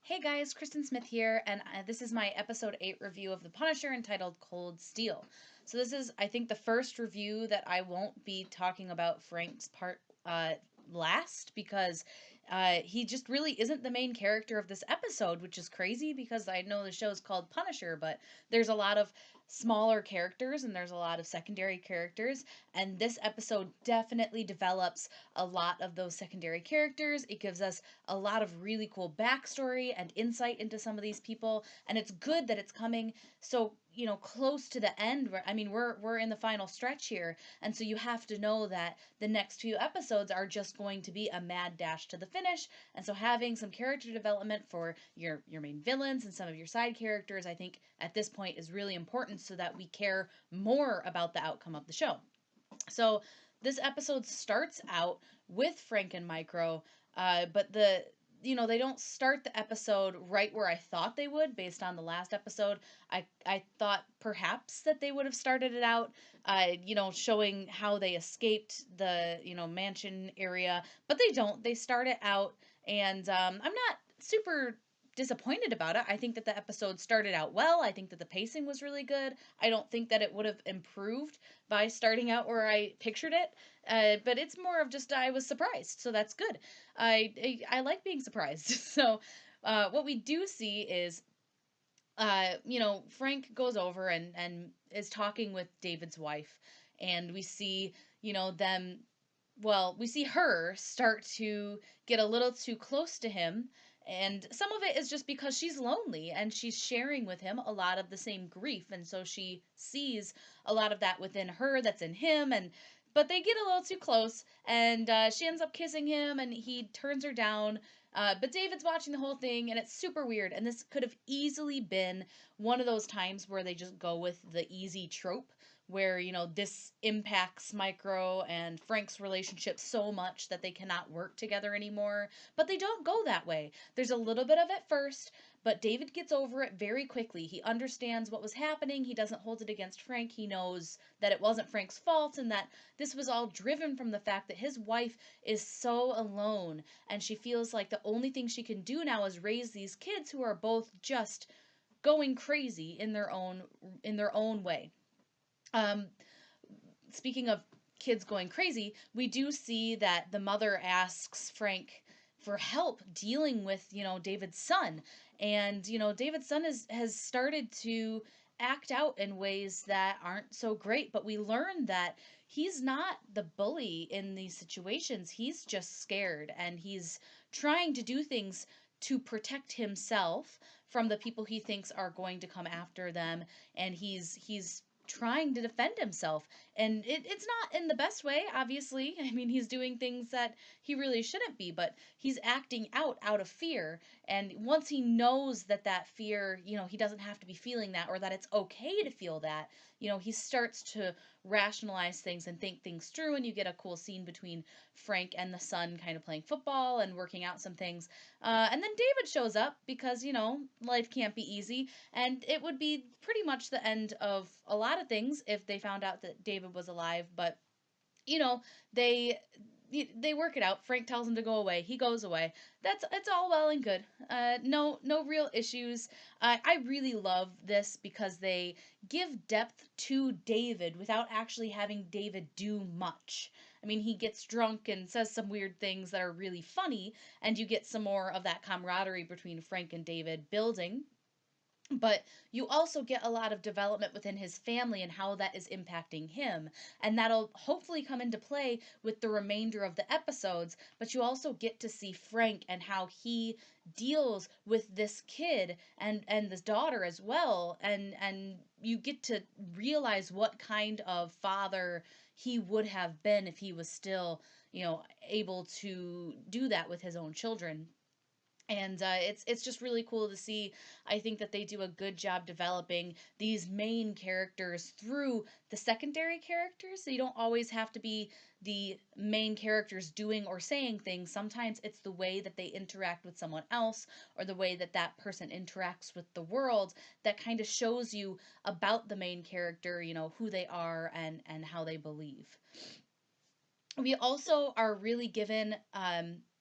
Hey guys, Kristen Smith here, and this is my episode 8 review of The Punisher entitled Cold Steel. So, this is, I think, the first review that I won't be talking about Frank's part last because he just really isn't the main character of this episode, which is crazy because I know the show is called Punisher, but there's a lot of smaller characters and there's a lot of secondary characters, and this episode definitely develops a lot of those secondary characters. It gives us a lot of really cool backstory and insight into some of these people, and it's good that it's coming so close to the end. I mean, we're in the final stretch here, and so you have to know that the next few episodes are just going to be a mad dash to the finish. And so having some character development for your main villains and some of your side characters, I think at this point is really important so that we care more about the outcome of the show. So this episode starts out with Frank and Micro, but they don't start the episode right where I thought they would based on the last episode. I thought perhaps that they would have started it out, showing how they escaped the mansion area, but they don't. They start it out, and I'm not super disappointed about it. I think that the episode started out well. I think that the pacing was really good. I don't think that it would have improved by starting out where I pictured it. But it's more of just I was surprised, so that's good. I like being surprised. So what we do see is, Frank goes over and is talking with David's wife, and we see them. Well, we see her start to get a little too close to him. And some of it is just because she's lonely and she's sharing with him a lot of the same grief. And so she sees a lot of that within her that's in him. But they get a little too close, and she ends up kissing him, and he turns her down. But David's watching the whole thing, and it's super weird. And this could have easily been one of those times where they just go with the easy trope where this impacts Micro and Frank's relationship so much that they cannot work together anymore. But they don't go that way. There's a little bit of it first, but David gets over it very quickly. He understands what was happening. He doesn't hold it against Frank. He knows that it wasn't Frank's fault and that this was all driven from the fact that his wife is so alone, and she feels like the only thing she can do now is raise these kids who are both just going crazy in their own way. um, Speaking of kids going crazy, we do see that the mother asks Frank for help dealing with, David's son. And, David's son has started to act out in ways that aren't so great, but we learn that he's not the bully in these situations. He's just scared, and he's trying to do things to protect himself from the people he thinks are going to come after them, and he's trying to defend himself. And it's not in the best way, obviously. I mean, he's doing things that he really shouldn't be, but he's acting out of fear. And once he knows that that fear, he doesn't have to be feeling that, or that it's okay to feel that, he starts to rationalize things and think things through. And you get a cool scene between Frank and the son kind of playing football and working out some things. And then David shows up because, life can't be easy. And it would be pretty much the end of a lot of things if they found out that David was alive. But, you know, they they work it out. Frank tells him to go away. He goes away. It's all well and good. No real issues. I really love this because they give depth to David without actually having David do much. I mean, he gets drunk and says some weird things that are really funny, and you get some more of that camaraderie between Frank and David building. But you also get a lot of development within his family and how that is impacting him. And that'll hopefully come into play with the remainder of the episodes. But you also get to see Frank and how he deals with this kid and this daughter as well. And you get to realize what kind of father he would have been if he was still, able to do that with his own children. And it's just really cool to see. I think that they do a good job developing these main characters through the secondary characters. So you don't always have to be the main characters doing or saying things. Sometimes it's the way that they interact with someone else, or the way that that person interacts with the world, that kind of shows you about the main character, who they are and how they believe. We also are really given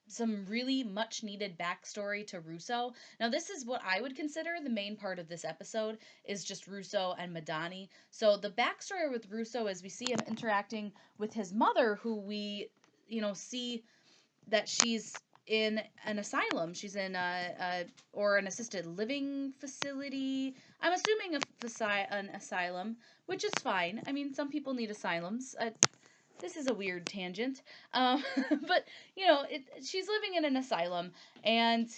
some really much needed backstory to Russo. Now, this is what I would consider the main part of this episode is just Russo and Madani. So the backstory with Russo is we see him interacting with his mother, who we, see that she's in an asylum. She's in a or an assisted living facility. I'm assuming an asylum, which is fine. I mean, some people need asylums. This is a weird tangent. But she's living in an asylum, and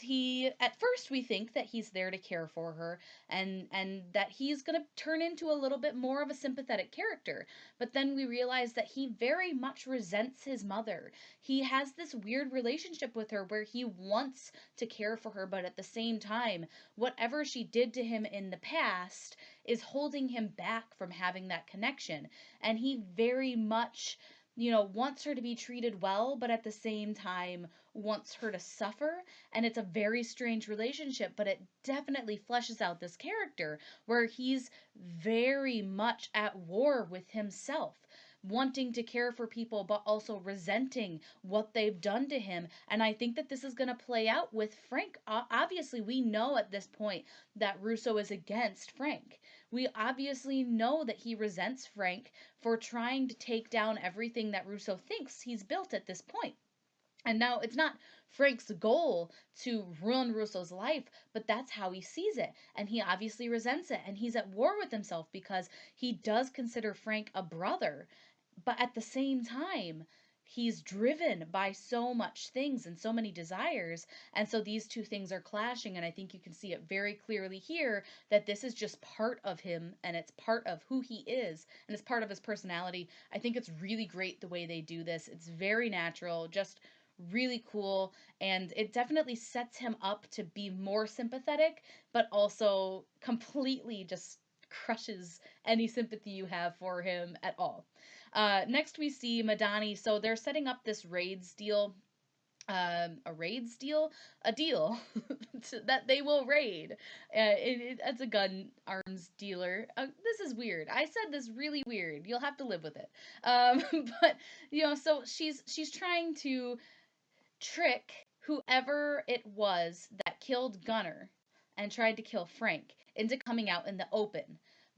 at first we think that he's there to care for her, and that he's gonna turn into a little bit more of a sympathetic character. But then we realize that he very much resents his mother. He has this weird relationship with her where he wants to care for her, but at the same time, whatever she did to him in the past is holding him back from having that connection. And he very much wants her to be treated well, but at the same time wants her to suffer. And it's a very strange relationship, but it definitely fleshes out this character where he's very much at war with himself. Wanting to care for people, but also resenting what they've done to him. And I think that this is going to play out with Frank. Obviously, we know at this point that Russo is against Frank. We obviously know that he resents Frank for trying to take down everything that Russo thinks he's built at this point. And now it's not Frank's goal to ruin Russo's life, but that's how he sees it. And he obviously resents it. And he's at war with himself because he does consider Frank a brother. But at the same time, he's driven by so much things and so many desires. And so these two things are clashing. And I think you can see it very clearly here that this is just part of him and it's part of who he is and it's part of his personality. I think it's really great the way they do this. It's very natural, just really cool. And it definitely sets him up to be more sympathetic, but also completely just crushes any sympathy you have for him at all. Next, we see Madani. So they're setting up this raids deal. A raids deal, a deal that they will raid. It's a gun arms dealer. This is weird. I said this really weird. You'll have to live with it. But so she's trying to trick whoever it was that killed Gunner and tried to kill Frank into coming out in the open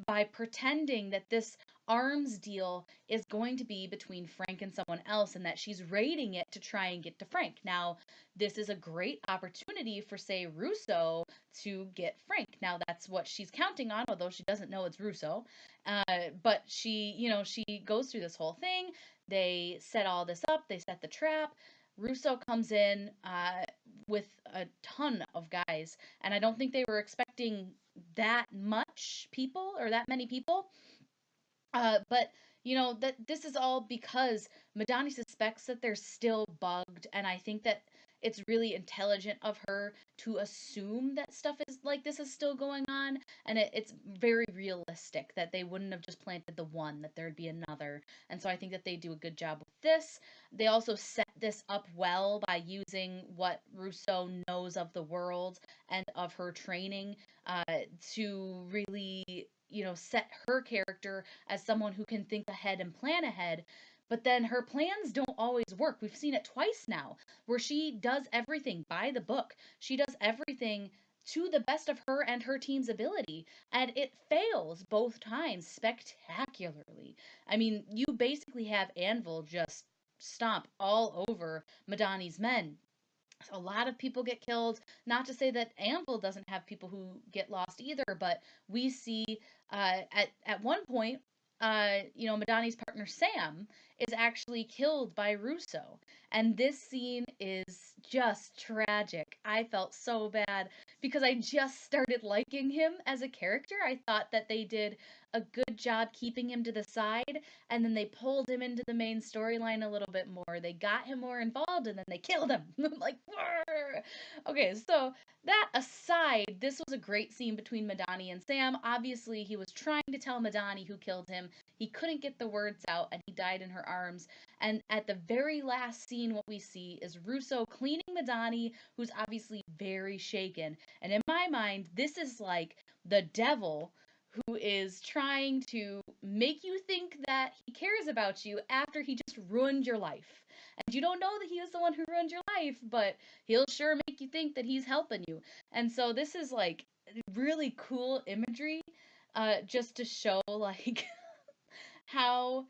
by pretending that this arms deal is going to be between Frank and someone else and that she's raiding it to try and get to Frank. Now, this is a great opportunity for, say, Russo to get Frank. Now, that's what she's counting on, although she doesn't know it's Russo. But she goes through this whole thing. They set all this up, they set the trap. Russo comes in with a ton of guys, and I don't think they were expecting that much people or that many people. But that this is all because Madani suspects that they're still bugged, and I think that it's really intelligent of her to assume that stuff is like this is still going on, and it's very realistic that they wouldn't have just planted the one, that there'd be another. And so I think that they do a good job with this. They also set this up well by using what Russo knows of the world and of her training to really set her character as someone who can think ahead and plan ahead. But then her plans don't always work. We've seen it twice now, where she does everything by the book. She does everything to the best of her and her team's ability, and it fails both times spectacularly. I mean, you basically have Anvil just stomp all over Madani's men. A lot of people get killed. Not to say that Anvil doesn't have people who get lost either, but we see at one point, Madani's partner Sam is actually killed by Russo, and this scene is just tragic. I felt so bad because I just started liking him as a character. I thought that they did a good job keeping him to the side, and then they pulled him into the main storyline a little bit more. They got him more involved, and then they killed him. Like, "Arr!" Okay, so that aside, this was a great scene between Madani and Sam. Obviously, he was trying to tell Madani who killed him. He couldn't get the words out, and he died in her arms. And at the very last scene, what we see is Russo cleaning Madani, who's obviously very shaken. And in my mind, this is like the devil who is trying to make you think that he cares about you after he just ruined your life. and you don't know that he is the one who ruined your life, but he'll sure make you think that he's helping you. And so this is like really cool imagery, just to show like how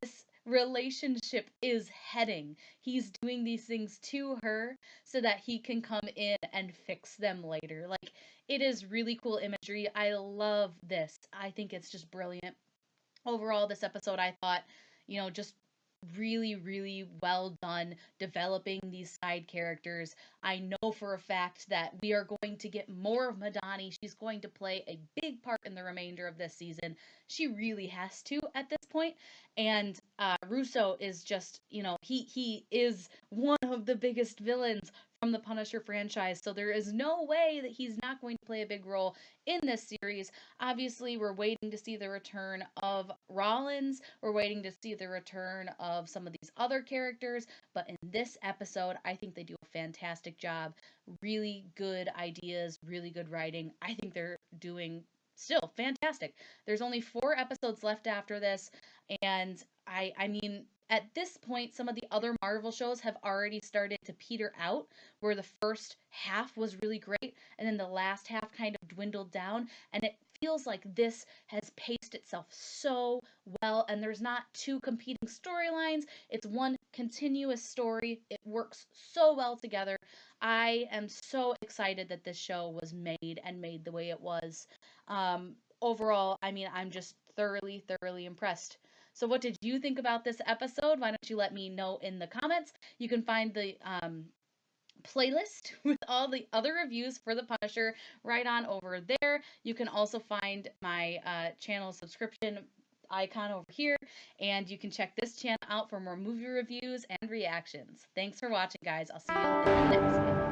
this relationship is heading. He's doing these things to her so that he can come in and fix them later. Like, it is really cool imagery. I love this. I think it's just brilliant. Overall, this episode, I thought, just really, really well done developing these side characters. I know for a fact that we are going to get more of Madani. She's going to play a big part in the remainder of this season. She really has to at this point. And Russo is just, he is one of the biggest villains from the Punisher franchise. So there is no way that he's not going to play a big role in this series. Obviously, we're waiting to see the return of Rollins. We're waiting to see the return of some of these other characters. But in this episode, I think they do a fantastic job. Really good ideas, really good writing. I think they're doing still fantastic. There's only 4 episodes left after this, and I mean, at this point, some of the other Marvel shows have already started to peter out, where the first half was really great, and then the last half kind of dwindled down, and it feels like this has paced itself so well, and there's not two competing storylines. It's one continuous story. It works so well together. I am so excited that this show was made and made the way it was. Overall, I mean, I'm just thoroughly, thoroughly impressed. So, what did you think about this episode? Why don't you let me know in the comments? You can find the playlist with all the other reviews for The Punisher right on over there. You can also find my channel subscription icon over here, and you can check this channel out for more movie reviews and reactions. Thanks for watching, guys. I'll see you in the next video.